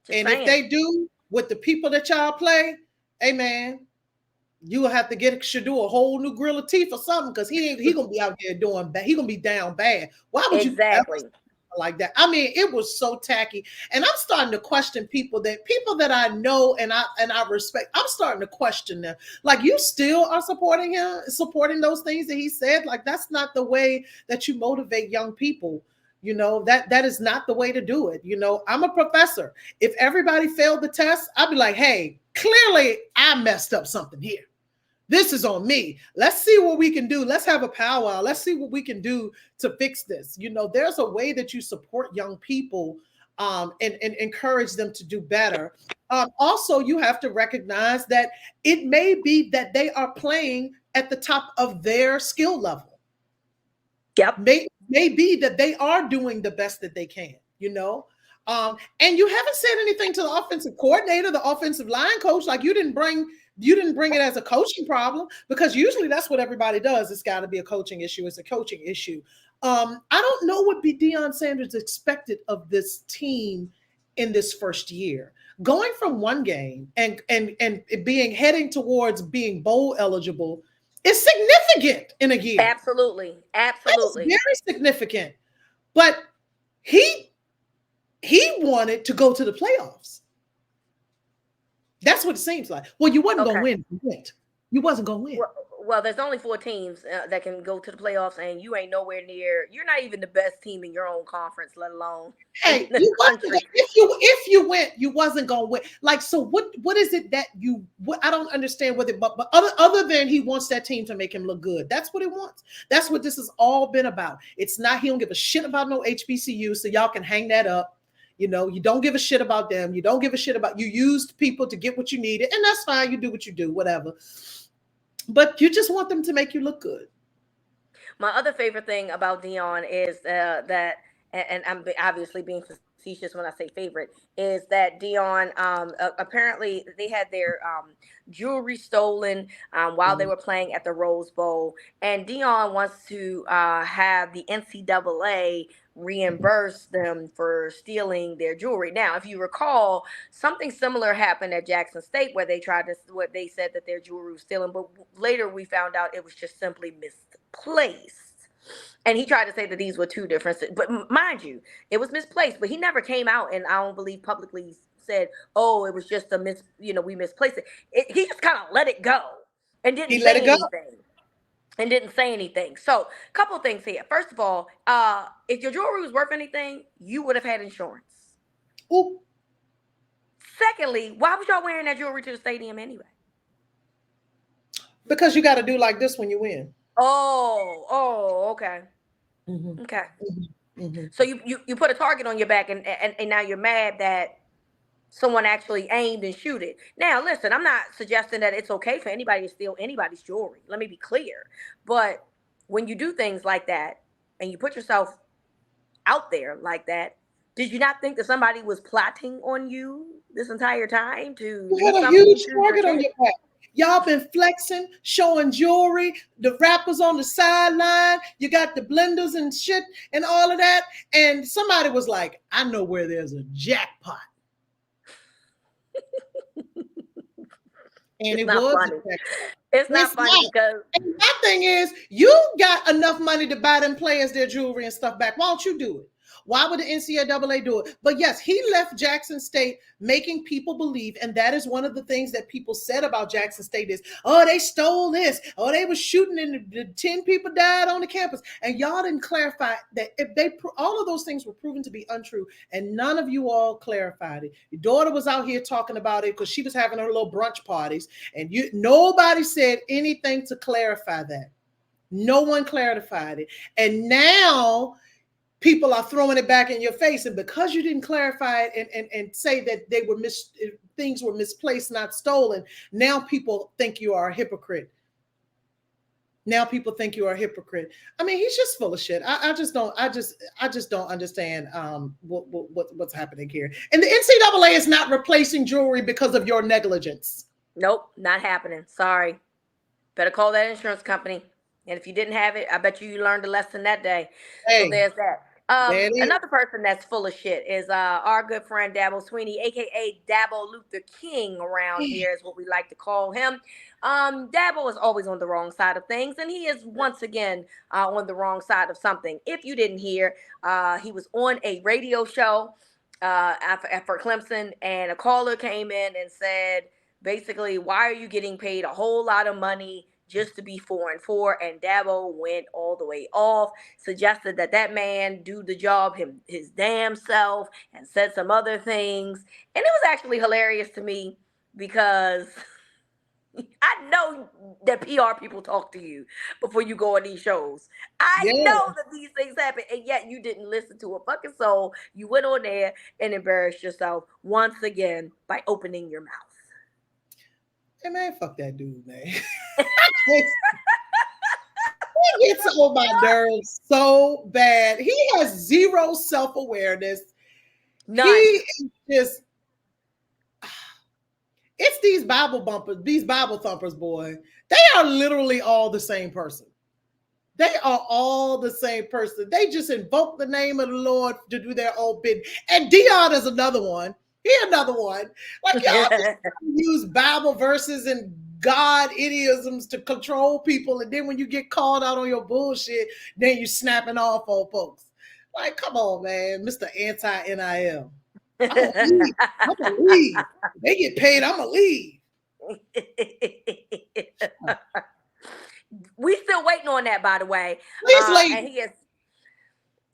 if they do with the people that y'all play, hey man, you will have to get Shedeur a whole new grill of teeth or something, because he gonna be out there doing bad. He gonna be down bad. Why would you ever like that? I mean, it was so tacky, and I'm starting to question people that I know and I respect. I'm starting to question them. Like, you still are supporting him, supporting those things that he said. Like, that's not the way that you motivate young people. You know, that is not the way to do it. You know, I'm a professor. If everybody failed the test, I'd be like, hey, clearly I messed up something here. This is on me. Let's see what we can do. Let's have a powwow. Let's see what we can do to fix this. You know, there's a way that you support young people and encourage them to do better. Also, you have to recognize that it may be that they are playing at the top of their skill level. Yep. May be that they are doing the best that they can, you know. And you haven't said anything to the offensive coordinator, the offensive line coach. Like, you didn't bring it as a coaching problem, because usually that's what everybody does. It's got to be a coaching issue. It's a coaching issue. I don't know what Deion Sanders expected of this team in this first year. Going from one game and heading towards being bowl eligible is significant in a year. Absolutely. It's very significant. But he wanted to go to the playoffs. That's what it seems like. Well, you wasn't going to win. You wasn't going to win. Well, there's only 4 teams that can go to the playoffs, and you ain't nowhere near. You're not even the best team in your own conference, let alone. Hey, if you went, you wasn't going to win. Like, so what is it that you? I don't understand what it. But other than he wants that team to make him look good. That's what he wants. That's what this has all been about. It's not. He don't give a shit about no HBCU, so y'all can hang that up. You know, you don't give a shit about them. You don't give a shit about, you used people to get what you needed, and that's fine. You do what you do, whatever. But you just want them to make you look good. My other favorite thing about Deion is that, and I'm obviously being facetious when I say favorite, is that Deion, apparently they had their jewelry stolen while they were playing at the Rose Bowl, and Deion wants to have the NCAA reimburse them for stealing their jewelry. Now, if you recall, something similar happened at Jackson State where they said that their jewelry was stolen, but later we found out it was just simply misplaced. And he tried to say that these were 2 different, but mind you, it was misplaced, but he never came out and I don't believe publicly said, oh, it was just we misplaced it. He just kind of let it go and didn't say anything. And didn't say anything. So, a couple of things here. First of all, if your jewelry was worth anything, you would have had insurance. Ooh. Secondly, why was y'all wearing that jewelry to the stadium anyway? Because you got to do like this when you win. Oh, okay. Mhm, Okay. mhm, mhm. So you put a target on your back, and now you're mad that someone actually aimed and shoot it. Now, listen, I'm not suggesting that it's okay for anybody to steal anybody's jewelry. Let me be clear. But when you do things like that and you put yourself out there like that, did you not think that somebody was plotting on you this entire time to You do had a something huge to your target on kid? your back. Y'all been flexing, showing jewelry. The rappers on the sideline. You got the blenders and shit and all of that. And somebody was like, I know where there's a jackpot. And It's it not was a funny. jackpot. It's It's not funny not. because And my thing is, you got enough money to buy them players their jewelry and stuff back. Why don't you do it? Why would the NCAA do it? But yes, he left Jackson State making people believe, and that is one of the things that people said about Jackson State is, oh, they stole this, oh, they were shooting and the 10 people died on the campus, and y'all didn't clarify that if they all of those things were proven to be untrue, and none of you all clarified it. Your daughter was out here talking about it because she was having her little brunch parties, and nobody said anything to clarify that. No one clarified it, and now people are throwing it back in your face. And because you didn't clarify it and say that they were things were misplaced, not stolen, now people think you are a hypocrite. Now people think you are a hypocrite. I mean, he's just full of shit. I just don't understand what's happening here. And the NCAA is not replacing jewelry because of your negligence. nope, not happening. Sorry. Better call that insurance company. And if you didn't have it, I bet you learned a lesson that day. So Hey, there's that. there it is. Another person that's full of shit is our good friend Dabo Sweeney, aka Dabo Luther King around here is what we like to call him. Dabo is always on the wrong side of things, and he is once again on the wrong side of something. If you didn't hear, he was on a radio show for Clemson, and a caller came in and said, basically, why are you getting paid a whole lot of money just to be 4-4? And Dabo went all the way off, suggested that that man do the job his damn self, and said some other things. And it was actually hilarious to me because I know that PR people talk to you before you go on these shows. I Yeah. know that these things happen, and yet you didn't listen to a fucking soul. You went on there and embarrassed yourself once again by opening your mouth. Hey man, fuck that dude, man. He gets on my nerves so bad. He has zero self-awareness. He None. is just, it's these Bible bumpers, these Bible thumpers, boy. They are literally all the same person. They are all the same person. They just invoke the name of the Lord to do their own bidding. And Dion is another one. He another one. Like y'all just use Bible verses and God idioms to control people. And then when you get called out on your bullshit, then you snapping off on folks. Like, come on, man. Mr. Anti-NIL. I'm gonna leave. I'm gonna leave. They get paid, I'm gonna leave. We still waiting on that, by the way. Please leave. And he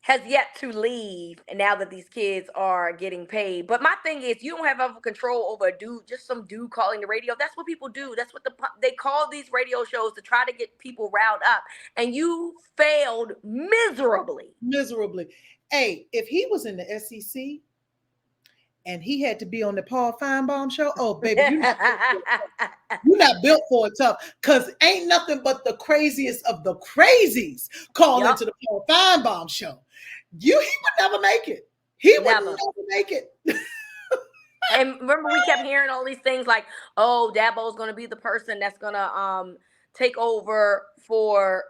has yet to leave. And now that these kids are getting paid, but my thing is, you don't have ever control over a dude, just some dude calling the radio. That's what people do. That's what they call these radio shows to try to get people riled up. And you failed miserably. Miserably. Hey, if he was in the SEC and he had to be on the Paul Feinbaum show, oh baby, you're not built for it tough. Cause ain't nothing but the craziest of the crazies call Yup. into the Paul Feinbaum show. He would never make it. He would Never. never make it. And remember, we kept hearing all these things like, "Oh, Dabo's going to be the person that's going to take over for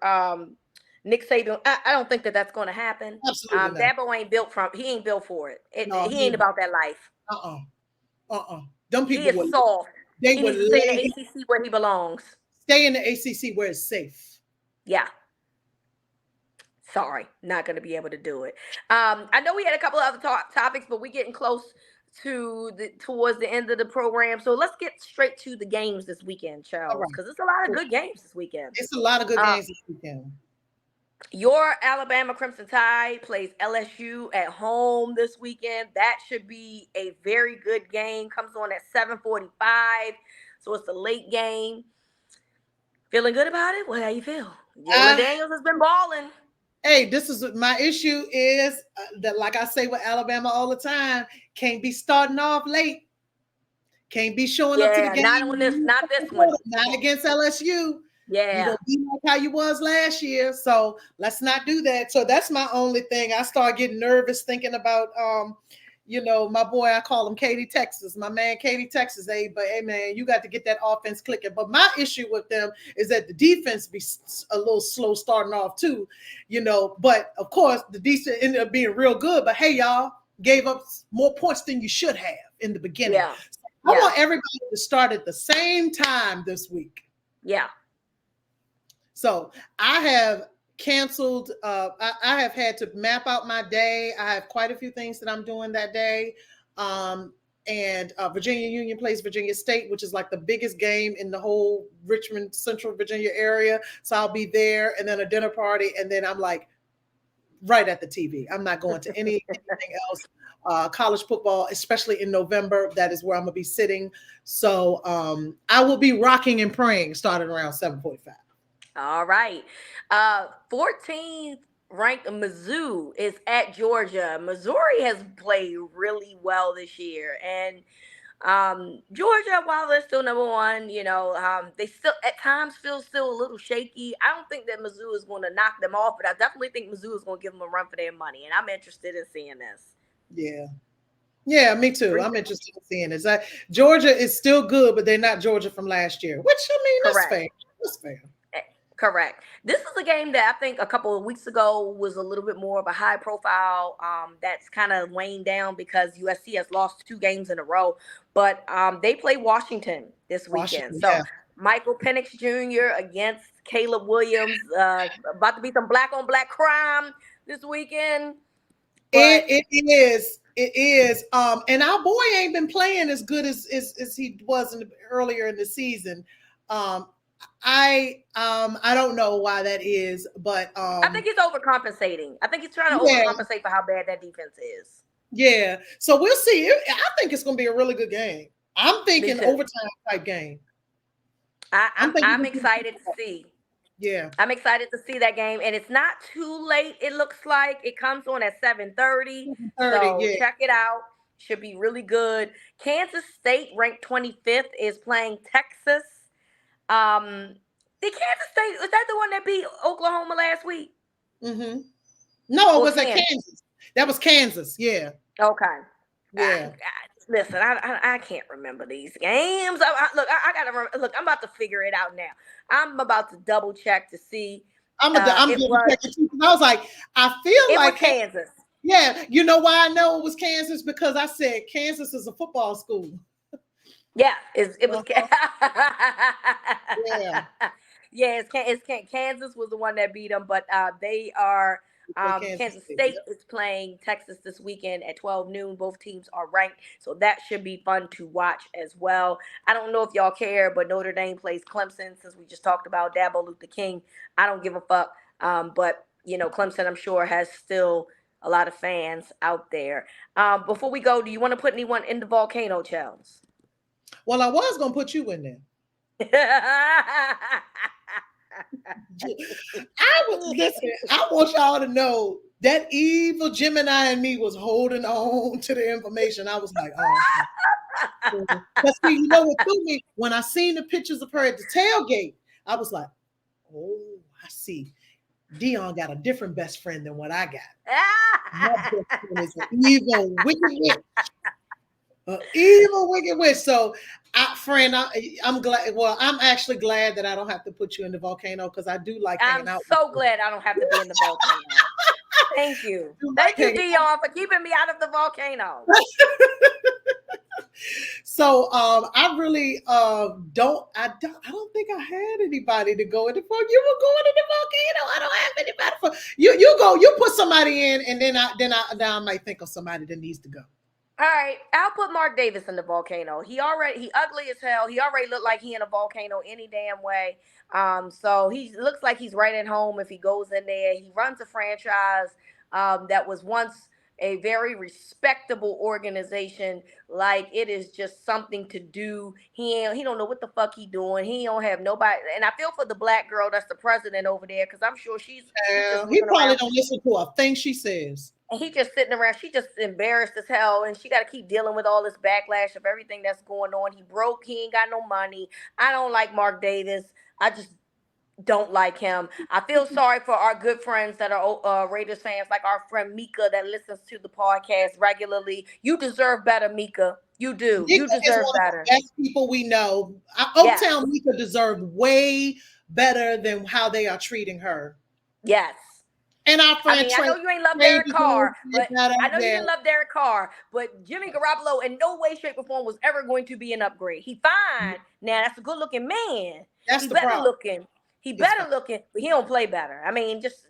Nick Saban." I don't think that that's going to happen. Absolutely not. Dabo ain't built from. He ain't built for it. No, He ain't about that life. Them He people is would, soft. they He would needs to stay in lay, the ACC where he belongs. stay in the ACC where it's safe. Yeah. Sorry, not going to be able to do it. I know we had a couple of other topics, but we're getting close towards the end of the program. So let's get straight to the games this weekend, Charles, Right. because it's a lot of good games this weekend. It's a lot of good games this weekend. Your Alabama Crimson Tide plays LSU at home this weekend. That should be a very good game. Comes on at 7:45, so it's a late game. Feeling good about it? Well, how you feel? Jalen Uh, Daniels has been balling. hey, this is my issue is that, like I say with Alabama all the time, can't be starting off late. Can't be showing up to the Yeah, not game. on this, not this one. Not against LSU. You're Yeah, gonna be like how you was last year. So let's not do that. So that's my only thing. I start getting nervous thinking about my boy, I call him Katy Texas, my man Katy Texas. But hey man, you got to get that offense clicking. But my issue with them is that the defense be a little slow starting off too, But of course, the defense ended up being real good. But hey, y'all gave up more points than you should have in the beginning. yeah, I yeah, want everybody to start at the same time this week. yeah. So I have canceled. I have had to map out my day. I have quite a few things that I'm doing that day. And Virginia Union plays Virginia State, which is like the biggest game in the whole Richmond, Central Virginia area. So I'll be there, and then a dinner party, and then I'm like right at the TV. I'm not going to anything else. College football, especially in November, that is where I'm gonna be sitting. So I will be rocking and praying starting around 7:45. All right. 14th ranked Mizzou is at Georgia. Missouri has played really well this year. And Georgia, while they're still number one, they still at times feel still a little shaky. I don't think that Mizzou is going to knock them off, but I definitely think Mizzou is going to give them a run for their money. And I'm interested in seeing this. Yeah. Yeah, me too. I'm interested in seeing this. Georgia is still good, but they're not Georgia from last year, which I mean, that's Correct. fair. That's fair. Correct. This is a game that I think a couple of weeks ago was a little bit more of a high profile. That's kind of waned down because USC has lost 2 games in a row. But they play Washington this weekend. Washington, So yeah. Michael Penix Jr. against Caleb Williams. About to be some black on black crime this weekend. But It is. It is. And our boy ain't been playing as good as he was earlier in the season. I don't know why that is, but I think he's overcompensating. I think he's trying to overcompensate for how bad that defense is. Yeah. So we'll see. I think it's going to be a really good game. I'm thinking overtime type game. I'm excited to see. Yeah. I'm excited to see that game. And it's not too late, it looks like. It comes on at 7:30. So yeah. check it out. Should be really good. Kansas State, ranked 25th, is playing Texas. The Kansas State, was that the one that beat Oklahoma last week? Mm-hmm. No, it was at Kansas. That was Kansas. Yeah. Okay. Yeah. Listen, I can't remember these games. I gotta remember. Look, I'm about to figure it out now. I'm about to double check to see. I'm double checking too. I was like, I feel like Kansas. Yeah, you know why I know it was Kansas? Because I said Kansas is a football school. Yeah, it was. Yeah. Yeah, Kansas was the one that beat them, but they are. Kansas State is playing Texas this weekend at 12 noon. Both teams are ranked, so that should be fun to watch as well. I don't know if y'all care, but Notre Dame plays Clemson. Since we just talked about Dabo Luther King, I don't give a fuck. But Clemson, I'm sure, has still a lot of fans out there. Before we go, do you want to put anyone in the volcano, Charles? Well, I was gonna put you in there. I want y'all to know that evil Gemini in me was holding on to the information. I was like, oh. But see, you know what threw me? When I seen the pictures of her at the tailgate, I was like, oh, I see. Dion got a different best friend than what I got. My best friend is an evil, wicked witch. Evil, wicked witch. So, I'm glad. Well, I'm actually glad that I don't have to put you in the volcano because I do like hanging out. I'm so glad I don't have to be in the volcano. Thank you. Thank you, Dion, for keeping me out of the volcano. So I really don't think I had anybody to go in the volcano. You were going in the volcano. I don't have anybody for you go, you put somebody in, and then I might think of somebody that needs to go. All right, I'll put Mark Davis in the volcano. He ugly as hell. He already looked like he in a volcano any damn way. So he looks like he's right at home if he goes in there. He runs a franchise that was once a very respectable organization. Like it is just something to do. He don't know what the fuck he doing. He don't have nobody. And I feel for the black girl that's the president over there because I'm sure she's just He looking probably around. don't listen to a thing she says. And he just sitting around. She just embarrassed as hell, and she got to keep dealing with all this backlash of everything that's going on. He broke. He ain't got no money. I don't like Mark Davis. I just don't like him. I feel sorry for our good friends that are Raiders fans, like our friend Mika that listens to the podcast regularly. You deserve better, Mika. You do. Mika You is deserve one of the better. best people we know. Yes. Oaktown Mika deserved way better than how they are treating her. Yes. And our friend I know you ain't love Derek Carr, but I know you didn't love Derek Carr, but Jimmy Garoppolo in no way, shape, or form was ever going to be an upgrade. He fine. Now that's a good looking man. That's He the better problem. looking. He better looking, but he don't play better. I mean, just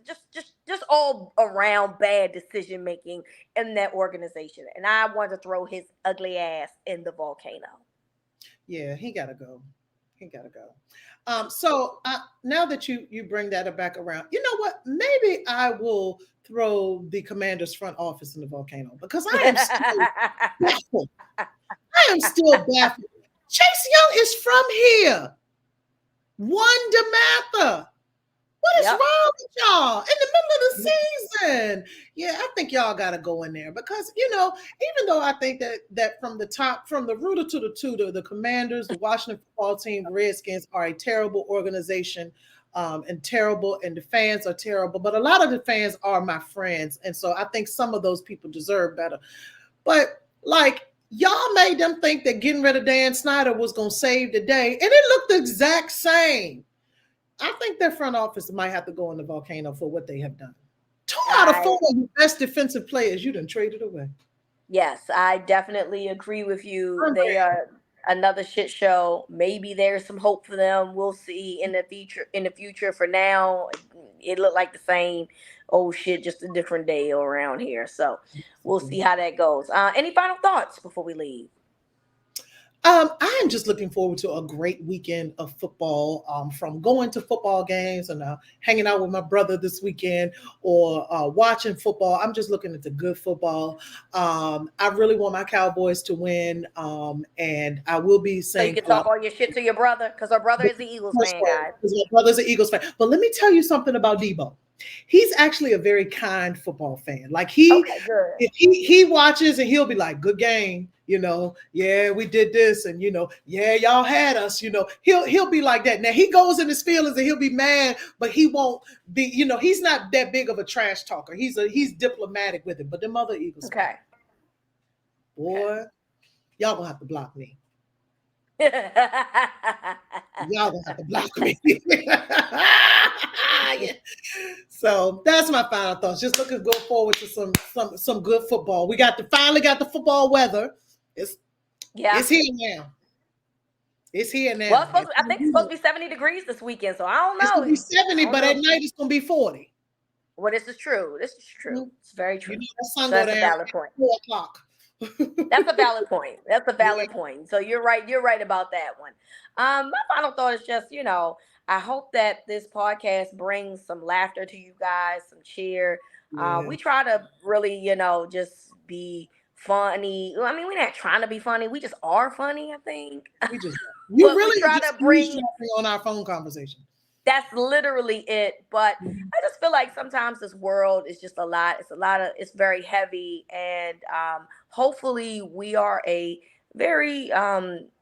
all around bad decision making in that organization. And I want to throw his ugly ass in the volcano. Yeah, he gotta go. He gotta go. So now that you bring that back around, you know what? Maybe I will throw the Commanders front office in the volcano because I am still baffled. I am still baffled. Chase Young is from here. One DeMatha. What is wrong with y'all in the middle of the season? Yeah, I think y'all got to go in there because, even though I think that from the top, from the rooter to the tutor, the Commanders, the Washington football team, the Redskins are a terrible organization and the fans are terrible. But a lot of the fans are my friends. And so I think some of those people deserve better. But like, y'all made them think that getting rid of Dan Snyder was going to save the day. And it looked the exact same. I think their front office might have to go in the volcano for what they have done. 2 out of 4 of the best defensive players you done traded away. Yes, I definitely agree with you. They are another shit show. Maybe there's some hope for them. We'll see in the future. In the future, for now, it looked like the same old shit, just a different day around here. So we'll see how that goes. Any final thoughts before we leave? I am just looking forward to a great weekend of football, from going to football games and hanging out with my brother this weekend or watching football. I'm just looking at the good football. I really want my Cowboys to win, and I will be saying. So you can talk all your shit to your brother because our brother is the Eagles fan, guys. Because my brother's an Eagles fan. But let me tell you something about Debo. He's actually a very kind football fan. Like he watches and he'll be like, "Good game." Yeah, we did this, and yeah, y'all had us. He'll be like that. Now he goes in his feelings and he'll be mad, but he won't be. He's not that big of a trash talker. He's diplomatic with it. But them other Eagles, boy, y'all gonna have to block me. Y'all gonna have to block me. So that's my final thoughts. Just go forward to some good football. We finally got the football weather. It's here now. It's here now. Well, I think it's supposed to be 70 degrees this weekend, so I don't know. It's gonna be 70, but at night it's gonna be 40. Well, this is true. Mm-hmm. It's very true. So that's a valid point. 4:00. That's a valid point. So you're right. You're right about that one. My final thought is just, I hope that this podcast brings some laughter to you guys, some cheer. We try to really, just be funny. I mean, we're not trying to be funny. We just are funny, I think. You really try to bring on our phone conversation. That's literally it. But I just feel like sometimes this world is just a lot. It's very heavy. And hopefully we are a very,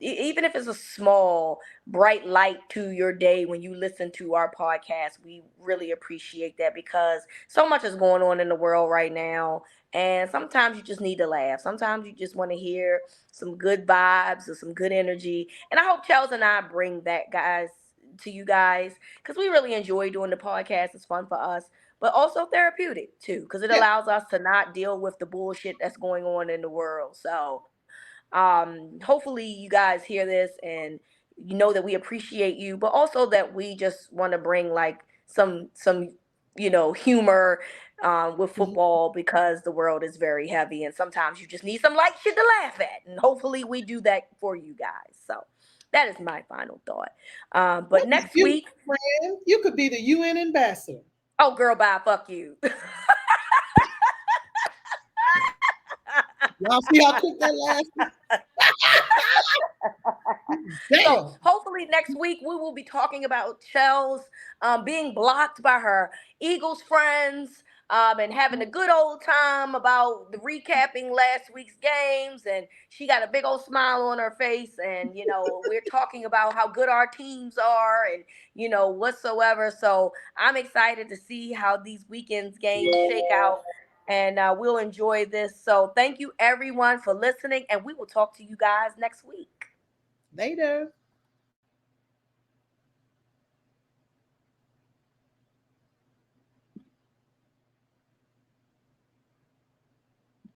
even if it's a small, bright light to your day when you listen to our podcast, we really appreciate that because so much is going on in the world right now. And sometimes you just need to laugh. Sometimes you just want to hear some good vibes or some good energy. And I hope Chels and I bring that, guys, to you guys, because we really enjoy doing the podcast. It's fun for us, but also therapeutic too, because it allows us to not deal with the bullshit that's going on in the world. So hopefully you guys hear this and you know that we appreciate you, but also that we just want to bring like some humor with football, because the world is very heavy and sometimes you just need some light shit to laugh at, and hopefully we do that for you guys. So that is my final thought. But next week, friend, you could be the UN ambassador. Oh, girl, bye. Fuck you. Y'all see how quick that lasted? Damn. So hopefully next week we will be talking about Chels being blocked by her Eagles friends and having a good old time about the recapping last week's games. And she got a big old smile on her face. And, you know, we're talking about how good our teams are and, you know, whatsoever. So I'm excited to see how these weekend's games shake out. And we'll enjoy this. So thank you everyone for listening. And we will talk to you guys next week. Later.